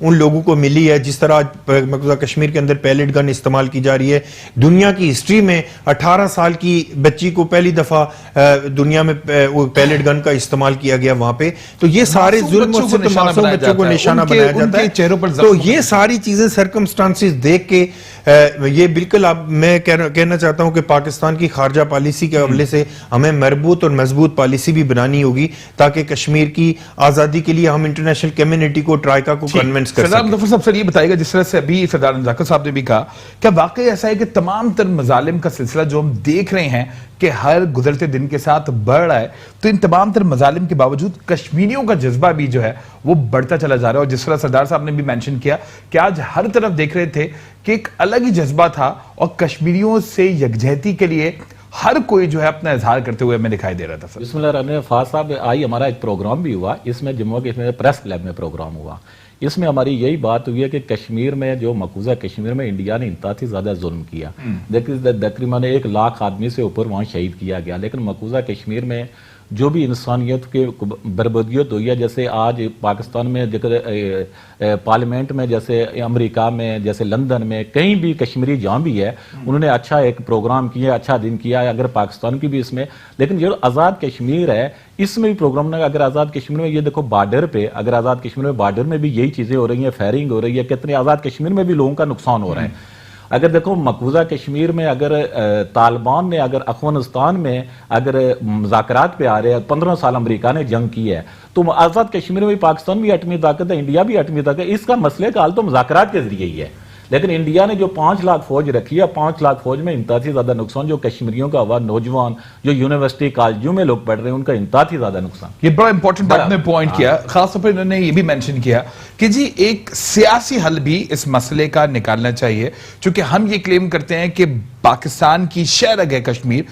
ان لوگوں کو ملی ہے. جس طرح مقبوضہ کشمیر کے اندر پیلٹ گن استعمال کی جا رہی ہے, دنیا کی ہسٹری میں 18 سال کی بچی کو پہلی دفعہ دنیا میں پیلٹ گن کا استعمال کیا گیا وہاں پہ. تو یہ سارے ظلم و ستم معصوم بچوں کو نشانہ بنایا جاتا ہے. تو یہ ساری چیزیں سرکمسٹانسز دیکھ کے یہ بالکل اب میں کہنا چاہتا ہوں کہ پاکستان کی خارجہ پالیسی کے حوالے سے ہمیں مربوط اور مضبوط پالیسی بھی بنانی ہوگی تاکہ کشمیر کی آزادی کے لیے ہم انٹرنیشنل کمیونٹی کو ٹرائکا کو کنونس کر سکیں. سردار مظفر صاحب سر یہ بتائیے گا, جس طرح سے ابھی سردار نزاکت صاحب نے بھی کہا, کیا واقعی ایسا ہے کہ تمام تر مظالم کا سلسلہ جو ہم دیکھ رہے ہیں کہ ہر گزرتے دن کے ساتھ بڑھ رہا ہے, تو ان تمام تر مظالم کے باوجود کشمیریوں کا جذبہ بھی جو ہے وہ بڑھتا چلا جا رہا ہے؟ اور جس طرح سردار صاحب نے بھی مینشن کیا کہ آج ہر طرف دیکھ رہے تھے کہ ایک الگ ہی جذبہ تھا اور کشمیریوں سے یکجہتی کے لیے ہر کوئی جو ہے اپنا اظہار کرتے ہوئے ہمیں دکھائی دے رہا تھا. بسم اللہ الرحمن الرحیم. فاض صاحب آئی ہمارا ایک پروگرام بھی ہوا, اس میں جموں کے پریس کلب میں پروگرام ہوا. اس میں ہماری یہی بات ہوئی ہے کہ کشمیر میں جو مقبوضہ کشمیر میں انڈیا نے انتہائی زیادہ ظلم کیا. تقریباً 1 لاکھ آدمی سے اوپر وہاں شہید کیا گیا, لیکن مقبوضہ کشمیر میں جو بھی انسانیت کے بربادیت ہوئی ہے, جیسے آج پاکستان میں پارلیمنٹ میں, جیسے امریکہ میں, جیسے لندن میں, کہیں بھی کشمیری جہاں بھی ہے انہوں نے اچھا ایک پروگرام کیا, اچھا دن کیا ہے. اگر پاکستان کی بھی اس میں, لیکن جو آزاد کشمیر ہے اس میں بھی پروگرام نہ, اگر آزاد کشمیر میں یہ دیکھو بارڈر پہ, اگر آزاد کشمیر میں بارڈر میں بھی یہی چیزیں ہو رہی ہیں, فائرنگ ہو رہی ہے, کتنے آزاد کشمیر میں بھی لوگوں کا نقصان ہو رہا ہے. اگر دیکھو مقبوضہ کشمیر میں اگر طالبان نے اگر افغانستان میں اگر مذاکرات پہ آ رہے ہیں, 15 سال امریکہ نے جنگ کی ہے, تو آزاد کشمیر میں پاکستان بھی ایٹمی طاقت ہے, انڈیا بھی ایٹمی طاقت ہے. اس کا مسئلے کا حل تو مذاکرات کے ذریعے ہی ہے. لیکن انڈیا نے جو 5 لاکھ فوج رکھی ہے, 5 لاکھ فوج میں انتہائی زیادہ نقصان جو کشمیریوں کا ہوا, نوجوان جو یونیورسٹی کالجوں میں لوگ پڑھ رہے ہیں ان کا انتہائی زیادہ نقصان. یہ بڑا امپورٹنٹ آپ نے پوائنٹ کیا, خاص طور پر انہوں نے یہ بھی مینشن کیا کہ جی ایک سیاسی حل بھی اس مسئلے کا نکالنا چاہیے, چونکہ ہم یہ کلیم کرتے ہیں کہ پاکستان کی شہرگ ہے کشمیر.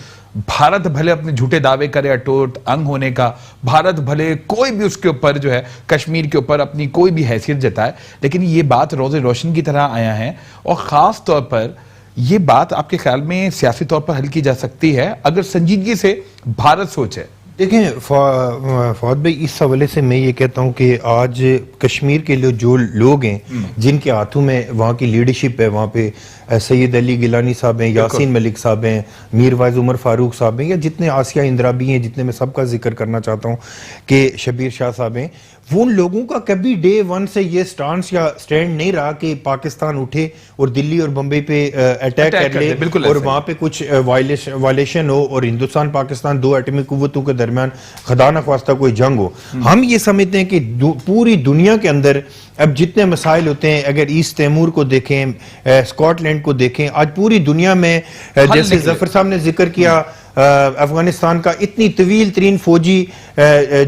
بھارت بھلے اپنے جھوٹے دعوے کرے اٹوٹ انگ ہونے کا, بھارت بھلے کوئی بھی اس کے اوپر جو ہے کشمیر کے اوپر اپنی کوئی بھی حیثیت جتائے, لیکن یہ بات روز روشن کی طرح آیا ہے. اور خاص طور پر یہ بات آپ کے خیال میں سیاسی طور پر حل کی جا سکتی ہے اگر سنجیدگی سے بھارت سوچے؟ دیکھیں فواد بھائی, اس حوالے سے میں یہ کہتا ہوں کہ آج کشمیر کے جو لوگ ہیں جن کے ہاتھوں میں وہاں کی لیڈرشپ ہے, وہاں پہ سید علی گیلانی صاحب ہیں, یاسین ملک صاحب ہیں, میر وائز عمر فاروق صاحب ہیں, یا جتنے آسیہ اندرابی ہیں, جتنے میں سب کا ذکر کرنا چاہتا ہوں کہ شبیر شاہ صاحب ہیں, وہ ان لوگوں کا کبھی ڈے 1 سے یہ سٹانس یا سٹینڈ نہیں رہا کہ پاکستان اٹھے اور دلی اور بمبئی پہ اٹیک کر لے اور وہاں پہ کچھ وائلیشن ہو اور ہندوستان پاکستان 2 ایٹمی قوتوں کے درمیان خدا نخواستہ کوئی جنگ ہو. ہم یہ سمجھتے ہیں کہ پوری دنیا کے اندر اب جتنے مسائل ہوتے ہیں, اگر ایسٹ تیمور کو دیکھیں, اسکاٹ لینڈ کو دیکھیں, آج پوری دنیا میں جیسے ظفر صاحب نے ذکر کیا افغانستان کا, اتنی طویل ترین فوجی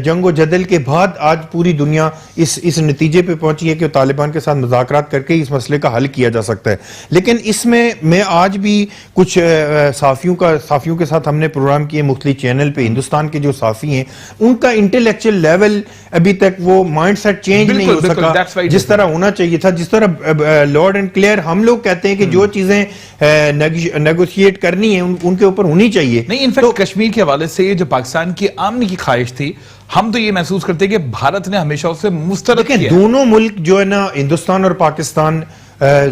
جنگ و جدل کے بعد آج پوری دنیا اس نتیجے پہ پہنچی ہے کہ طالبان کے ساتھ مذاکرات کر کے اس مسئلے کا حل کیا جا سکتا ہے. لیکن اس میں آج بھی کچھ صحافیوں کے ساتھ ہم نے پروگرام کیے مختلف چینل پہ, ہندوستان کے جو صحافی ہیں ان کا انٹلیکچوئل لیول ابھی تک وہ مائنڈ سیٹ چینج نہیں ہو سکا جس طرح ہونا چاہیے تھا. جس طرح لارڈ اینڈ کلیئر ہم لوگ کہتے ہیں کہ جو چیزیں نیگوشیٹ کرنی ہیں ان کے اوپر ہونی چاہیے. نہیں, انفیکٹ کشمیر کے حوالے سے جو پاکستان کی امن کی خواہش تھی, ہم تو یہ محسوس کرتے ہیں کہ بھارت نے ہمیشہ اسے مسترد کیا. دونوں ملک جو ہے نا, ہندوستان اور پاکستان,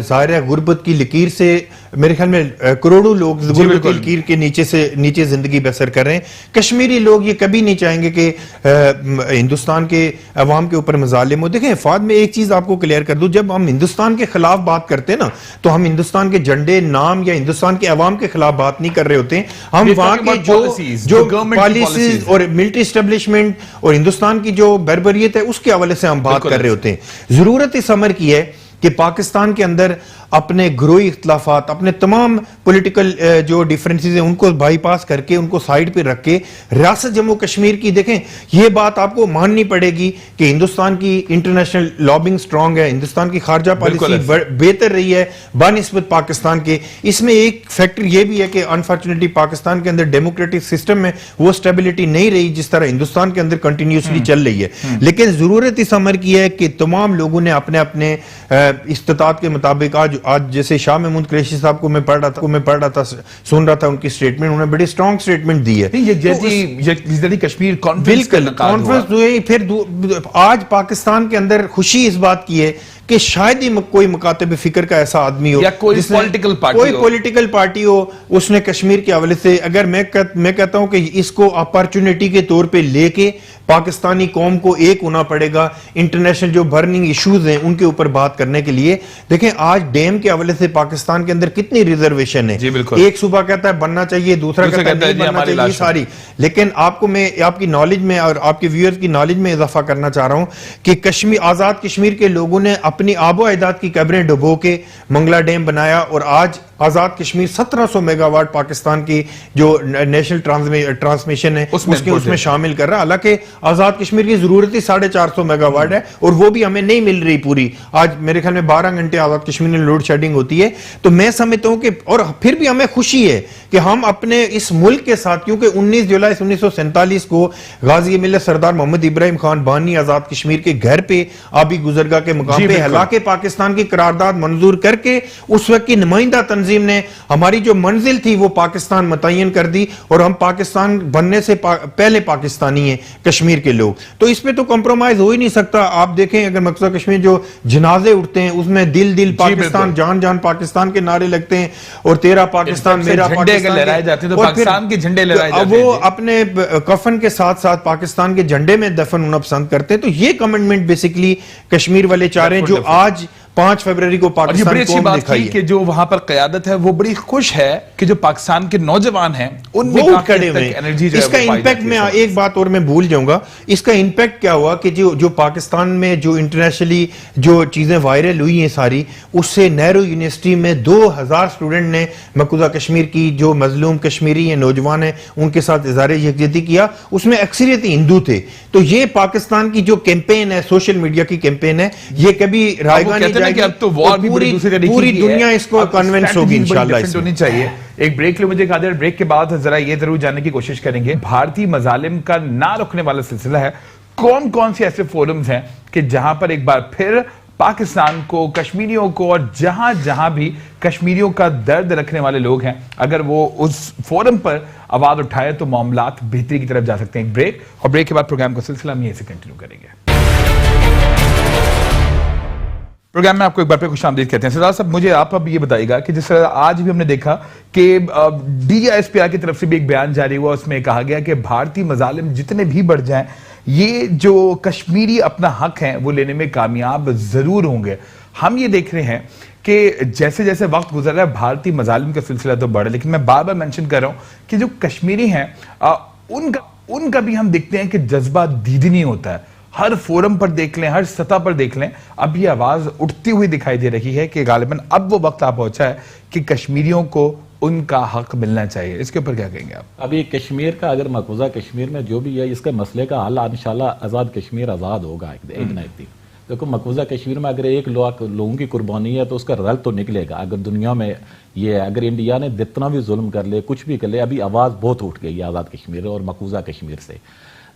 ظاہر ہے غربت کی لکیر سے میرے خیال میں کروڑوں لوگ غربت کی لکیر کے نیچے زندگی بسر کر رہے ہیں. کشمیری لوگ یہ کبھی نہیں چاہیں گے کہ ہندوستان کے عوام کے اوپر مظالم ہو. دیکھیں فواد, میں ایک چیز آپ کو کلیئر کر دوں, جب ہم ہندوستان کے خلاف بات کرتے ہیں نا تو ہم ہندوستان کے جھنڈے, نام یا ہندوستان کے عوام کے خلاف بات نہیں کر رہے ہوتے ہیں. ہم وہاں کے جو پالیسیز اور ملٹری اسٹیبلشمنٹ اور ہندوستان کی جو بربریت ہے اس کے حوالے سے ہم بات کر رہے ہوتے ہیں. ضرورت اس امر کی ہے کہ پاکستان کے اندر اپنے گروہی اختلافات, اپنے تمام پولیٹیکل جو ڈیفرنسز ہیں ان کو بائی پاس کر کے, ان کو سائیڈ پہ رکھ کے ریاست جموں کشمیر کی, دیکھیں یہ بات آپ کو ماننی پڑے گی کہ ہندوستان کی انٹرنیشنل لابنگ سٹرونگ ہے, ہندوستان کی خارجہ پالیسی بہتر رہی ہے بنسبت پاکستان کے. اس میں ایک فیکٹر یہ بھی ہے کہ انفارچونیٹلی پاکستان کے اندر ڈیموکریٹک سسٹم میں وہ سٹیبلٹی نہیں رہی جس طرح ہندوستان کے اندر کنٹینیوسلی چل رہی ہے. لیکن ضرورت اس امر کی ہے کہ تمام لوگوں نے اپنے اپنے استطاعت کے مطابق آج آج جیسے شاہ محمود قریشی صاحب کو میں پڑھ رہا تھا سن رہا تھا ان کی سٹیٹمنٹ, انہوں نے بڑی اسٹرانگ سٹیٹمنٹ دی ہے. یکجہتی کشمیر کانفرنس ہوئی. پھر آج پاکستان کے اندر خوشی اس بات کی ہے کہ شاید ہی کوئی مکاتب فکر کا ایسا آدمی ہو یا کوئی پولیٹیکل پارٹی ہو, اس نے کشمیر کے حوالے سے, اگر میں کہتا ہوں کہ اس کو اپارچونٹی کے طور پہ لے کے پاکستانی قوم کو ایک ہونا پڑے گا انٹرنیشنل جو برننگ ایشوز ہیں ان کے اوپر بات کرنے کے لیے. دیکھیں آج ڈیم کے حوالے سے پاکستان کے اندر کتنی ریزرویشن ہے, ایک صوبہ کہتا ہے بننا چاہیے, دوسرا کہتا ہے نہیں بننا چاہیے, ساری. لیکن آپ کو میں آپ کی نالج میں اور آپ کے ویورز کی نالج میں اضافہ کرنا چاہ رہا ہوں کہ آزاد کشمیر کے لوگوں نے اپنی آب و اجداد کی قبریں ڈبو کے منگلا ڈیم بنایا, اور آج آزاد کشمیر 1700 میگا واٹ پاکستان کی جو نیشنل ٹرانسمیشن ہے اس میں شامل کر رہا. حالانکہ آزاد کشمیر کی ضرورت ہی 450 میگا واٹ ہے, اور وہ بھی ہمیں نہیں مل رہی پوری. آج میرے خیال میں 12 گھنٹے آزاد کشمیر میں لوڈ شیڈنگ ہوتی ہے. تو میں سمجھتا ہوں کہ, اور پھر بھی ہمیں خوشی ہے کہ ہم اپنے اس ملک کے ساتھ, کیونکہ 19 جولائی 1947 کو غازی ملت سردار محمد ابراہیم خان بانی آزاد کشمیر کے گھر پہ آبی گزرگاہ کے مقام پہ ہلاکے پاکستان کی قرارداد منظور کر کے اس وقت کی نمائندہ تنظیم نے ہماری جو منزل تھی وہ پاکستان متعین کر دی, اور ہم پاکستان بننے سے پہلے پاکستانی ہیں کشمیر کے لوگ. تو اس پہ تو کمپرومائز ہو ہی نہیں سکتا. آپ دیکھیں اگر مقصد کشمیر جو جنازے اٹھتے ہیں اس میں دل دل پاکستان, جان جان پاکستان کے نعرے لگتے ہیں, اور تیرا پاکستان میرا پاکستان, وہ اپنے کفن کے ساتھ ساتھ پاکستان کے جھنڈے میں دفن ہونا پسند کرتے ہیں. تو یہ کمٹمنٹ بیسیکلی کشمیر والے چاہ رہے ہیں, جو آج 5 فروری کو پاکستان قوم دکھائی ہے. کہ جو وہاں پر قیادت ہے وہ بڑی خوش ہے کہ جو پاکستان کے نوجوان ہیں ان میں کھڑے ہوئے ہیں. اس کا امپیکٹ, میں ایک بات اور میں بھول جاؤں گا, اس کا امپیکٹ کیا ہوا کہ جو پاکستان میں جو انٹرنیشنلی جو چیزیں وائرل ہوئی ہیں ساری, اس سے نہرو یونیورسٹی میں 2000 سٹوڈنٹ نے مقبوضہ کشمیر کی جو مظلوم کشمیری ہیں نوجوان ہیں ان کے ساتھ اظہار یکجہتی کیا. اس میں اکثریت ہندو تھے. تو یہ پاکستان کی جو کیمپین ہے, سوشل میڈیا کی کیمپین ہے, یہ کبھی رائے گا نہیں جائے گی. اب تو وار بھی پوری دنیا اس کو کنونس ہوگی انشاءاللہ. اس میں چاہیے ایک بریک لو مجھے قادر. بریک کے بعد ذرا یہ ضرور جاننے کی کوشش کریں گے بھارتی مظالم کا نہ رکنے والا سلسلہ ہے, کون کون سے ایسے فورمز ہیں کہ جہاں پر ایک بار پھر پاکستان کو, کشمیریوں کو, اور جہاں جہاں بھی کشمیریوں کا درد رکھنے والے لوگ ہیں, اگر وہ اس فورم پر آواز اٹھائے تو معاملات بہتری کی طرف جا سکتے ہیں. ایک بریک, اور بریک کے بعد پروگرام کا سلسلہ ہم یہیں سے کنٹینیو کریں گے. پروگرام میں آپ کو ایک بار پہ خوش آمدید کہتے ہیں. سردار صاحب مجھے آپ اب یہ بتائیے گا کہ جس طرح آج بھی ہم نے دیکھا کہ ڈی ایس پی آر کی طرف سے بھی ایک بیان جاری ہوا, اس میں کہا گیا کہ بھارتی مظالم جتنے بھی بڑھ جائیں یہ جو کشمیری اپنا حق ہے وہ لینے میں کامیاب ضرور ہوں گے. ہم یہ دیکھ رہے ہیں کہ جیسے جیسے وقت گزر رہا ہے بھارتی مظالم کا سلسلہ تو بڑھ رہا ہے, لیکن میں بار بار مینشن کر رہا ہوں کہ جو کشمیری ہیں ان کا بھی ہم دیکھتے ہیں کہ جذبہ دیدنی ہوتا ہے. ہر فورم پر دیکھ لیں, ہر سطح پر دیکھ لیں, اب یہ آواز اٹھتی ہوئی دکھائی دے رہی ہے کہ غالباً اب وہ وقت آ پہنچا ہے کہ کشمیریوں کو ان کا حق ملنا چاہیے. اس کے اوپر کیا کہیں گے آپ؟ ابھی کشمیر کا اگر مقبوضہ کشمیر میں جو بھی ہے اس کے مسئلے کا حل انشاءاللہ آزاد کشمیر آزاد ہوگا ایک نہ ایک دن. دیکھو مقبوضہ کشمیر میں اگر 1 لاکھ لوگوں کی قربانی ہے تو اس کا رزلٹ تو نکلے گا. اگر دنیا میں یہ ہے, اگر انڈیا نے جتنا بھی ظلم کر لے, کچھ بھی کر لے, ابھی آواز بہت اٹھ گئی ہے آزاد کشمیر اور مقبوضہ کشمیر سے.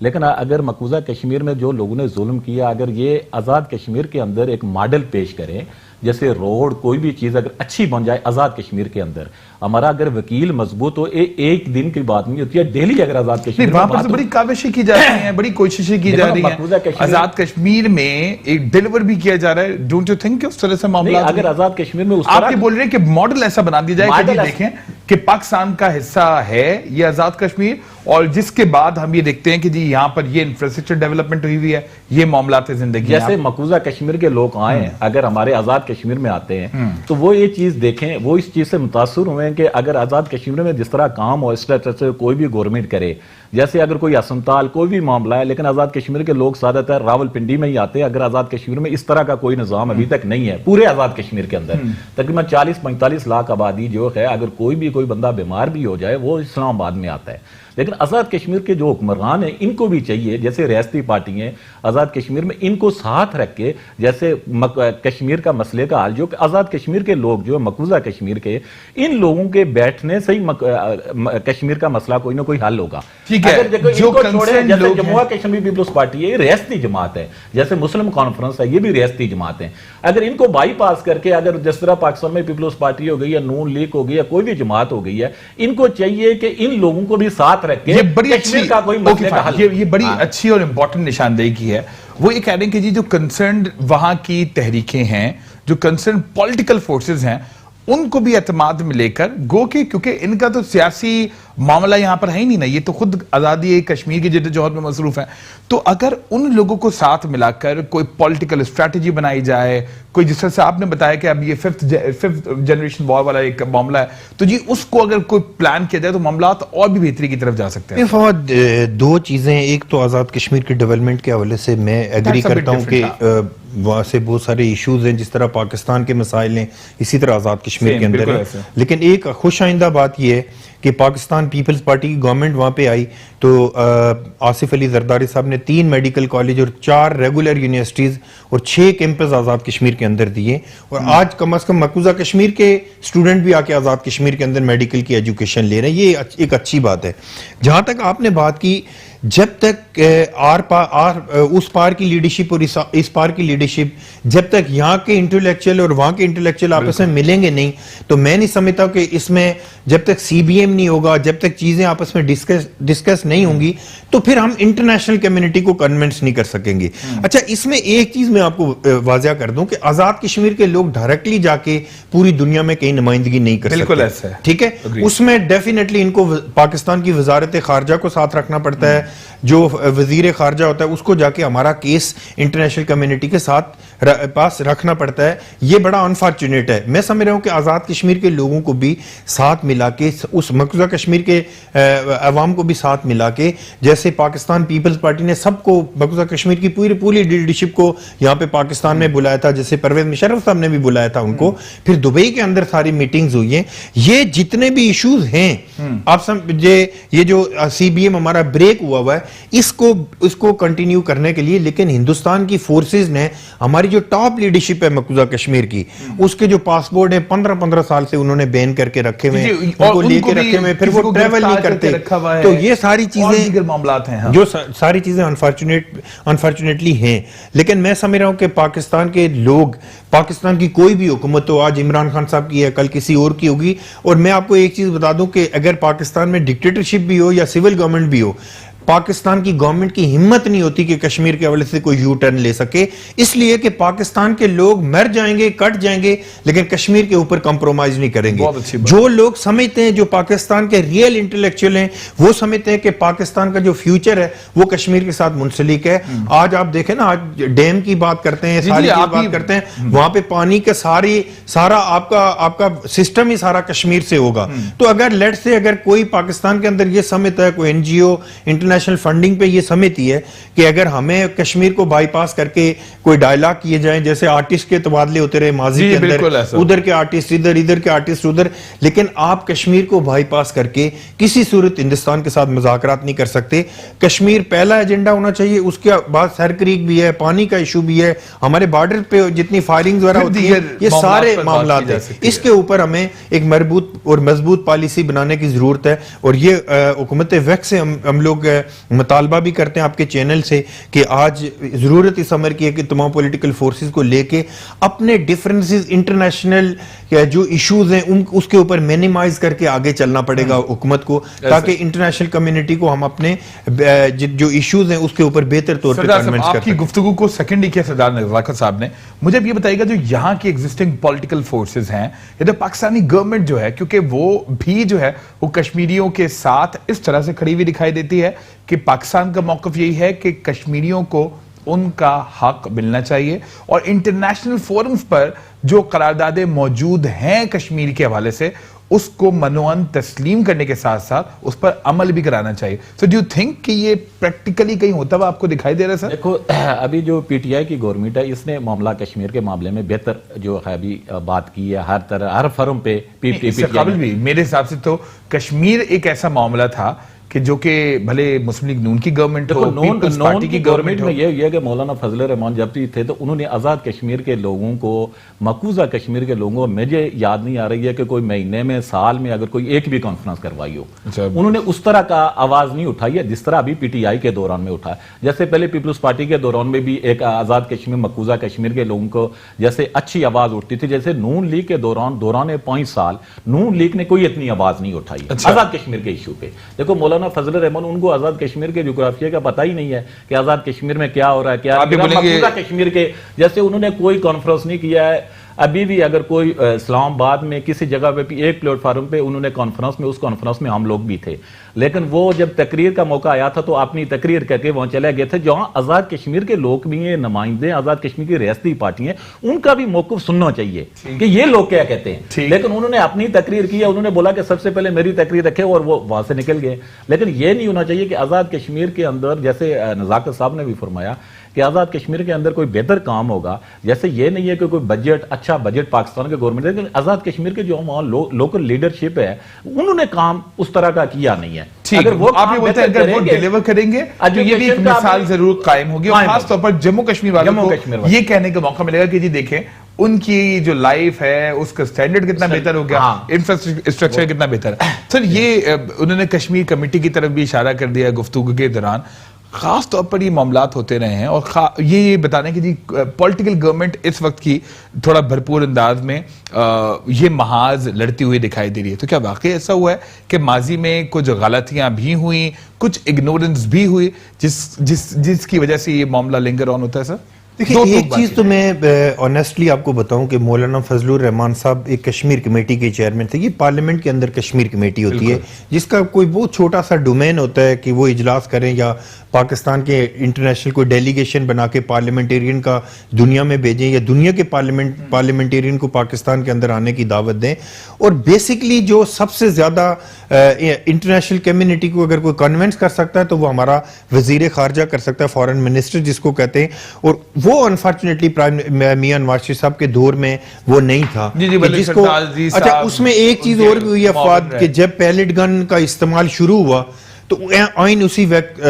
لیکن اگر مقبوضہ کشمیر میں جو لوگوں نے ظلم کیا, اگر یہ آزاد کشمیر کے اندر ایک ماڈل پیش کریں, جیسے روڈ کوئی بھی چیز اگر اچھی بن جائے آزاد کشمیر کے اندر, ہمارا اگر وکیل مضبوط ہو, ایک دن کی بات نہیں ہوتی ہے, ڈیلی اگر آزاد کشمیر وہاں پر بڑی کاوشیں کی جا رہی ہیں, بڑی کوششیں کی جا رہی ہیں, آزاد کشمیر میں ایک ڈیلیور بھی کیا جا رہا ہے. ڈونٹ یو تھنک اس طرح سے معاملات اگر آزاد کشمیر میں آپ یہ بول رہے ہیں کہ ماڈل ایسا بنا دیا جائے کہ دیکھیں کہ پاکستان کا حصہ ہے یہ آزاد کشمیر, اور جس کے بعد ہم یہ دیکھتے ہیں کہ جی یہاں پر یہ انفراسٹرکچر ڈیولپمنٹ ہوئی ہوئی ہے, یہ معاملات زندگی جیسے مقبوضہ کشمیر کے لوگ آئے ہیں, اگر ہمارے آزاد کشمیر میں آتے ہیں تو وہ یہ چیز دیکھیں, وہ اس چیز سے متاثر ہوئے ہیں کہ اگر آزاد کشمیر میں جس طرح کام ہو, اس طرح سے کوئی بھی گورنمنٹ کرے, جیسے اگر کوئی اسمتال کوئی بھی معاملہ ہے, لیکن آزاد کشمیر کے لوگ زیادہ تر راول پنڈی میں ہی آتے ہیں. اگر آزاد کشمیر میں اس طرح کا کوئی نظام ابھی تک نہیں ہے پورے آزاد کشمیر کے اندر, تقریباً 40-45 لاکھ آبادی جو ہے, اگر کوئی بندہ بیمار بھی ہو جائے وہ اسلام آباد میں آتا ہے. لیکن آزاد کشمیر کے جو حکمران ہیں ان کو بھی چاہیے جیسے ریاستی پارٹی ہیں آزاد کشمیر میں ان کو ساتھ رکھ کے جیسے کشمیر کا مسئلے کا حل جو کہ آزاد کشمیر کے لوگ جو مقبوضہ کشمیر کے ان لوگوں کے بیٹھنے سے ہی کشمیر کا مسئلہ کوئی نہ کوئی حل ہوگا. ٹھیک ہے, جو جیسے جموں کشمیر پیپلز پارٹی ہے ریاستی جماعت ہے, جیسے مسلم کانفرنس ہے یہ بھی ریاستی جماعت ہے. اگر ان کو بائی پاس کر کے اگر جس طرح پاکستان میں پیپلز پارٹی ہو گئی یا نون لیگ ہو گئی یا کوئی بھی جماعت ہو گئی ہے, ان کو چاہیے کہ ان لوگوں کو بھی ساتھ رکھ کے کشمیر کا کوئی مسئلے کا حل. یہ بڑی اچھی اور امپورٹنٹ نشاندہی کی ہے. وہ یہ کہہ رہے ہیں کہ جی جو کنسرنڈ وہاں کی تحریکیں ہیں, جو کنسرنڈ پولیٹیکل فورسز ہیں, ان کو بھی اعتماد میں لے کر گو کہ کیونکہ ان کا تو سیاسی معاملہ یہاں پر ہے ہی نہیں نا, یہ تو خود آزادی کشمیر کی جدوجہد میں مصروف ہیں. تو اگر ان لوگوں کو ساتھ ملا کر کوئی پولیٹیکل اسٹریٹجی بنائی جائے, کوئی جس طرح سے آپ نے بتایا کہ اب یہ ففتھ جنریشن وار والا ایک معاملہ ہے, تو جی اس کو اگر کوئی پلان کیا جائے تو معاملات اور بھی بہتری کی طرف جا سکتے ہیں. فواد, دو چیزیں, ایک تو آزاد کشمیر کے ڈیولپمنٹ کے حوالے سے میں ایگری کرتا ہوں کہ وہاں سے بہت سارے ایشوز ہیں, جس طرح پاکستان کے مسائل ہیں اسی طرح آزاد کشمیر کے اندر ہیں. لیکن ایک خوش آئندہ بات یہ ہے کہ پاکستان پیپلز پارٹی کی گورنمنٹ وہاں پہ آئی تو آصف علی زرداری صاحب نے 3 میڈیکل کالج اور 4 ریگولر یونیورسٹیز اور 6 کیمپس آزاد کشمیر کے اندر دیے, اور آج کم از کم مقبوضہ کشمیر کے اسٹوڈنٹ بھی آ کے آزاد کشمیر کے اندر میڈیکل کی ایجوکیشن لے رہے ہیں. یہ ایک اچھی بات ہے. جہاں تک آپ نے بات کی, جب تک اس پار کی لیڈرشپ اور اس پار کی لیڈرشپ جب تک یہاں کے انٹلیکچوئل اور وہاں کے انٹلیکچوئل آپس میں ملیں گے نہیں, تو میں نہیں سمجھتا کہ اس میں جب تک سی بی ایم نہیں ہوگا, جب تک چیزیں آپس میں ڈسکس نہیں ہوں گی, تو پھر ہم انٹرنیشنل کمیونٹی کو کنونس نہیں کر سکیں گے. اچھا, اس میں ایک چیز میں آپ کو واضح کر دوں کہ آزاد کشمیر کے لوگ ڈائریکٹلی جا کے پوری دنیا میں کہیں نمائندگی نہیں کر سکتے. بالکل ایسا ہے. ٹھیک ہے, اس میں ڈیفینیٹلی ان کو پاکستان کی وزارت خارجہ کو ساتھ رکھنا پڑتا ہے, جو وزیر خارجہ ہوتا ہے اس کو جا کے ہمارا کیس انٹرنیشنل کمیونٹی کے ساتھ پاس رکھنا پڑتا ہے. یہ بڑا انفارچونیٹ ہے. میں سمجھ رہا ہوں کہ آزاد کشمیر کے لوگوں کو بھی ساتھ ملا کے, اس مقبوضہ کشمیر کے عوام کو بھی ساتھ ملا کے, جیسے پاکستان پیپلز پارٹی نے سب کو مقبوضہ کشمیر کی پوری لیڈرشپ کو یہاں پہ پاکستان میں بلایا تھا, جیسے پرویز مشرف صاحب نے بھی بلایا تھا ان کو, پھر دبئی کے اندر ساری میٹنگز ہوئی ہیں. یہ جتنے بھی ایشوز ہیں, آپ سمجھے, یہ جو سی بی ایم ہمارا بریک ہوا ہے, اس کو کنٹینیو کرنے کے لیے, لیکن ہندوستان کی فورسز نے, ہماری جو ٹاپ لیڈرشپ ہے مقبوضہ کشمیر کی, اس کے جو پاسپورٹ ہیں 15 سال سے انہوں نے بین کر کے رکھے ہوئے, ان کو لے کے رکھے ہوئے, پھر وہ ٹریول نہیں کرتے. تو یہ ساری چیزیں معاملات ہیں, جو ساری چیزیں انفارچونیٹلی ہیں. لیکن میں سمجھ رہا ہوں کہ پاکستان کے لوگ, پاکستان کی کوئی بھی حکومت ہو, آج عمران خان صاحب کی ہے, کل کسی اور کی ہوگی, اور میں آپ کو ایک چیز بتا دوں کہ اگر پاکستان میں ڈکٹیٹرشپ بھی ہو یا سول گورنمنٹ بھی ہو, پاکستان کی گورنمنٹ کی ہمت نہیں ہوتی کہ کشمیر کے حوالے سے کوئی یو ٹرن لے سکے, اس لیے کہ پاکستان کے لوگ مر جائیں گے, کٹ جائیں گے, لیکن کشمیر کے اوپر کمپرومائز نہیں کریں گے. جو لوگ سمجھتے ہیں, جو پاکستان کے ریئل انٹلیکچوئل ہیں, وہ سمجھتے ہیں کہ پاکستان کا جو فیوچر ہے وہ کشمیر کے ساتھ منسلک ہے. آج آپ دیکھیں نا, آج ڈیم کی بات کرتے ہیں, ساری بات کرتے ہیں, وہاں پہ پانی کا سارا آپ کا سسٹم ہی سارا کشمیر سے ہوگا. تو اگر لیٹ سے اگر کوئی پاکستان کے اندر یہ سمجھتا ہے, کوئی این جی او انٹرنیشنل فنڈنگ پہ یہ سمجھتی ہے کہ اگر ہمیں کشمیر کو بائی پاس کر کے کوئی ڈائلاگ کیے جائیں, جیسے آرٹسٹ کے تبادلے ہوتے رہے ماضی کے اندر, ادھر کے آرٹسٹ ادھر کے آرٹسٹ ادھر, لیکن آپ کشمیر کو بائی پاس کر کے کسی صورت ہندوستان کے ساتھ مذاکرات نہیں کر سکتے. کشمیر پہلا ایجنڈا ہونا چاہیے, اس کے بعد سر کریک بھی ہے, پانی کا ایشو بھی ہے, ہمارے بارڈر پہ جتنی فائرنگ وغیرہ ہوتی ہے, یہ سارے معاملات ہیں. اس کے اوپر ہمیں ایک مربوط اور مضبوط پالیسی بنانے کی ضرورت ہے, اور یہ حکومت وقت سے ہم لوگ مطالبہ بھی کرتے ہیں آپ کے چینل سے کہ آج ضرورت اس امر کی ہے کہ تمام پولیٹیکل فورسز کو لے کے اپنے ڈیفرنسز انٹرنیشنل جو ایشوز ہیں اس کے اوپر مینیمائز کر کے آگے چلنا پڑے گا حکومت کو, تاکہ انٹرنیشنل کمیونٹی کو ہم اپنے جو ایشوز ہیں اس کے اوپر بہتر طور پر کنونس کر سکیں. آپ کی گفتگو کو سیکنڈ کیا سردار نزاکت صاحب نے, مجھے یہ بتائیے گا جو یہاں کی ایگزسٹنگ پولیٹیکل فورسز ہیں, یا پاکستانی گورنمنٹ جو ہے, کیونکہ وہ بھی جو ہے وہ کشمیریوں کے ساتھ اس طرح سے کھڑی ہوئی دکھائی دیتی ہے کہ پاکستان کا موقف یہی ہے کہ کشمیریوں کو ان کا حق ملنا چاہیے, اور انٹرنیشنل فورمز پر جو قراردادیں موجود ہیں کشمیر کے حوالے سے اس کو منوعن تسلیم کرنے کے ساتھ ساتھ اس پر عمل بھی کرانا چاہیے. So do you think کہ یہ پریکٹیکلی کہیں ہوتا ہوا آپ کو دکھائی دے رہا ہے سر؟ دیکھو, ابھی جو پی ٹی آئی کی گورنمنٹ ہے, اس نے معاملہ کشمیر کے معاملے میں بہتر جو ہے ابھی بات کی ہے, ہر طرح ہر فرم پہ اس سے قبل بھی میرے حساب سے تو کشمیر ایک ایسا معاملہ تھا کہ جو کہ بھلے مسلم لیگ نون کی گورنمنٹ ہو, دیکھو پیپلز نون پارٹی کی گورنمنٹ میں یہ ہے کہ مولانا فضل الرحمان جب بھی تھے تو انہوں نے آزاد کشمیر کے لوگوں کو, مقبوضہ کشمیر کے لوگوں کو, مجھے یاد نہیں آ رہی ہے کہ کوئی مہینے میں سال میں اگر کوئی ایک بھی کانفرنس کروائی ہو, انہوں نے اس طرح کا آواز نہیں اٹھائی ہے جس طرح ابھی پی ٹی آئی کے دوران میں اٹھا ہے. جیسے پہلے پیپلز پارٹی کے دوران میں بھی ایک آزاد کشمیر, مقبوضہ کشمیر کے لوگوں کو جیسے اچھی آواز اٹھتی تھی, جیسے نون لیگ کے دوران 5 سال نون لیگ نے کوئی اتنی آواز نہیں اٹھائی آزاد کشمیر کے ایشو پہ. دیکھو مولانا فضل الرحمان, ان کو آزاد کشمیر کے جغرافیہ کا پتہ ہی نہیں ہے کہ آزاد کشمیر میں کیا ہو رہا ہے, کیا مقبوضہ کشمیر کے جیسے انہوں نے کوئی کانفرنس نہیں کیا ہے. ابھی بھی اگر کوئی اسلام آباد میں کسی جگہ پہ بھی ایک پلیٹ فارم پہ انہوں نے کانفرنس میں, اس کانفرنس میں ہم لوگ بھی تھے, لیکن وہ جب تقریر کا موقع آیا تھا تو اپنی تقریر کر کے وہاں چلے گئے تھے جہاں آزاد کشمیر کے لوگ بھی ہیں, نمائندے آزاد کشمیر کی ریاستی پارٹی ہیں, ان کا بھی موقف سننا چاہیے کہ یہ لوگ کیا کہتے ہیں. لیکن انہوں نے اپنی تقریر کی ہے, انہوں نے بولا کہ سب سے پہلے میری تقریر رکھے اور وہ وہاں سے نکل گئے. لیکن یہ نہیں ہونا چاہیے کہ آزاد کشمیر کے اندر, جیسے نزاکت صاحب نے بھی فرمایا کہ آزاد کشمیر کے اندر کوئی بہتر کام ہوگا, جیسے یہ نہیں ہے کہ کوئی بجٹ, اچھا بجٹ پاکستان کے گورنمنٹ, لیکن آزاد کشمیر کے جو وہاں لوکل لیڈرشپ ہے انہوں نے کام اس طرح کا کیا نہیں ہے. اگر وہ ڈیلیور کریں گے تو یہ بھی ایک مثال ضرور قائم ہوگی, اور خاص طور پر جموں کشمیر والوں کو یہ کہنے کا موقع ملے گا کہ جی دیکھیں ان کی جو لائف ہے اس کا سٹینڈرڈ کتنا بہتر ہو گیا, انفراسٹرکچر کتنا بہتر ہے. سر یہ انہوں نے کشمیر کمیٹی کی طرف بھی اشارہ کر دیا گفتگو کے دوران. خاص طور پر یہ معاملات ہوتے رہے ہیں, اور یہ بتانے کہ جی پولیٹیکل گورنمنٹ اس وقت کی تھوڑا بھرپور انداز میں یہ محاذ لڑتی ہوئی دکھائی دے رہی ہے. تو کیا واقعی ایسا ہوا ہے کہ ماضی میں کچھ غلطیاں بھی ہوئیں, کچھ اگنورنس بھی ہوئی جس کی وجہ سے یہ معاملہ لنگر آن ہوتا ہے؟ سر دیکھیں ایک چیز تو میں آنیسٹلی آپ کو بتاؤں کہ مولانا فضل الرحمان صاحب ایک کشمیر کمیٹی کے چیئرمین تھے. یہ پارلیمنٹ کے اندر کشمیر کمیٹی ہوتی ہے جس کا کوئی بہت چھوٹا سا ڈومین ہوتا ہے کہ وہ اجلاس کریں یا پاکستان کے انٹرنیشنل کوئی ڈیلیگیشن بنا کے پارلیمنٹیرین کا دنیا میں بھیجیں یا دنیا کے پارلیمنٹیرین کو پاکستان کے اندر آنے کی دعوت دیں. اور بیسکلی جو سب سے زیادہ انٹرنیشنل کمیونٹی کو اگر کوئی کنونس کر سکتا ہے تو وہ ہمارا وزیر خارجہ کر سکتا ہے, فارن منسٹر جس کو کہتے ہیں. اور وہ انفارچونیٹلی میاں نواز شریف صاحب کے دور میں وہ نہیں تھا. جس کو اچھا اس میں ایک چیز اور بھی ہوئی ہے فواد, کہ جب پیلٹ گن کا استعمال شروع ہوا تو آئین اسی وقت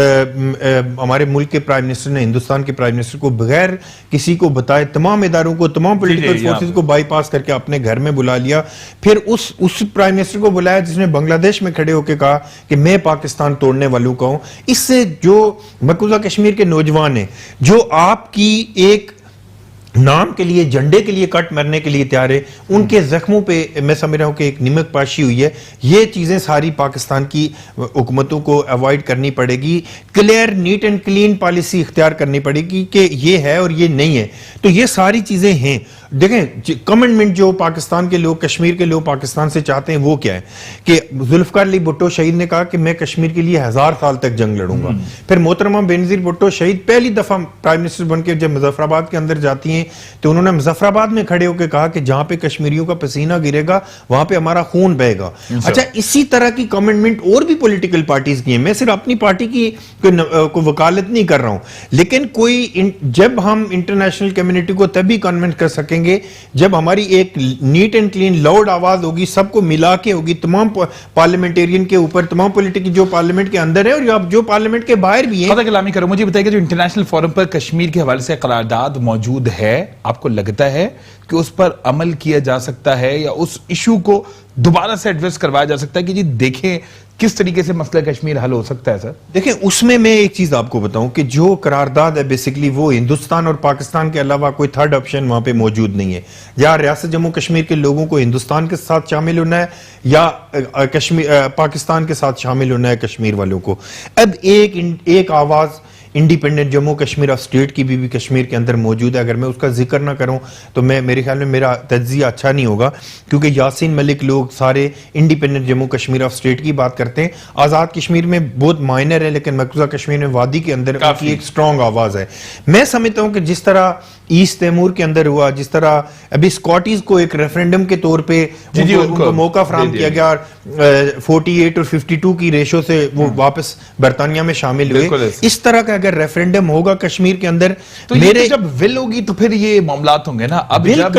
ہمارے ملک کے پرائم منسٹر نے, ہندوستان کے پرائم منسٹر کو بغیر کسی کو بتائے تمام اداروں کو, تمام پولیٹیکل فورسز کو بائی پاس کر کے اپنے گھر میں بلا لیا. پھر اس پرائم منسٹر کو بلایا جس نے بنگلہ دیش میں کھڑے ہو کے کہا کہ میں پاکستان توڑنے والوں کا ہوں. اس سے جو مقبوضہ کشمیر کے نوجوان ہیں جو آپ کی ایک نام کے لیے, جھنڈے کے لیے کٹ مرنے کے لیے تیار ہے, ان کے زخموں پہ میں سمجھ رہا ہوں کہ ایک نمک پاشی ہوئی ہے. یہ چیزیں ساری پاکستان کی حکومتوں کو ایوائڈ کرنی پڑے گی, clear neat and clean policy اختیار کرنی پڑے گی کہ یہ ہے اور یہ نہیں ہے. تو یہ ساری چیزیں ہیں. دیکھیں کمٹمنٹ جو پاکستان کے لوگ, کشمیر کے لوگ پاکستان سے چاہتے ہیں وہ کیا ہے کہ ذوالفقار علی بھٹو شہید نے کہا کہ میں کشمیر کے لیے 1000 سال تک جنگ لڑوں گا. پھر محترمہ بینظیر بھٹو شہید پہلی دفعہ پرائم منسٹر بن کے جب مظفر آباد کے اندر جاتی ہیں تو انہوں نے مظفر آباد میں کھڑے ہو کے کہا کہ جہاں پہ کشمیریوں کا پسینہ گرے گا وہاں پہ ہمارا خون بہے گا. اچھا اسی طرح کی کمٹمنٹ اور بھی پولیٹیکل پارٹیز کی ہیں. میں صرف اپنی پارٹی کی کوئی وکالت نہیں کر رہا ہوں, لیکن کوئی جب ہم انٹرنیشنل کمیونٹی کو تبھی کنونس کر سکیں گے جب ہماری ایک نیٹ اینڈ کلین لاؤڈ آواز ہوگی, سب کو ملا کے ہوگی, تمام پارلیمنٹیرین کے اوپر, تمام پولیٹیکل جو پارلیمنٹ کے اندر ہے اور جو پارلیمنٹ کے باہر بھی ہیں. پتہ کلامی کرو, مجھے بتائیے کہ جو انٹرنیشنل فورم پر کشمیر کے حوالے سے قرارداد موجود ہے, آپ کو لگتا ہے کہ اس پر عمل کیا جا سکتا ہے یا اس ایشو کو دوبارہ سے ایڈریس کروایا جا سکتا ہے کہ جی دیکھیں کس طریقے سے مسئلہ کشمیر حل ہو سکتا ہے؟ سر دیکھیں اس میں ایک چیز آپ کو بتاؤں کہ جو قرارداد ہے بیسکلی وہ ہندوستان اور پاکستان کے علاوہ کوئی تھرڈ آپشن وہاں پہ موجود نہیں ہے. یا ریاست جموں کشمیر کے لوگوں کو ہندوستان کے ساتھ شامل ہونا ہے یا پاکستان کے ساتھ شامل ہونا ہے کشمیر والوں کو. اب ایک آواز independent Jammu Kashmir of state کی بھی کشمیر کے اندر موجود ہے. اگر میں اس کا ذکر نہ کروں تو میرے خیال میں میرا تجزیہ اچھا نہیں ہوگا, کیونکہ یاسین ملک لوگ سارے independent Jammu Kashmir of state کی بات کرتے ہیں. آزاد کشمیر میں بہت مائنر ہے, لیکن مقبوضہ کشمیر میں وادی کے اندر کافی ایک سٹرونگ آواز ہے. میں سمجھتا ہوں کہ جس طرح ایسٹ تیمور کے اندر ہوا, جس طرح ابھی اسکاٹیز کو ایک ریفرینڈم کے طور پہ ان کو موقع فراہم کیا گیا, 48 اور 52 کی ریشو سے وہ واپس برطانیہ میں شامل ہوئے, اس طرح کا اگر ریفرینڈم ہوگا کشمیر کے اندر, تو میرے جب ول ہوگی تو پھر یہ معاملات ہوں گے نا. اب جب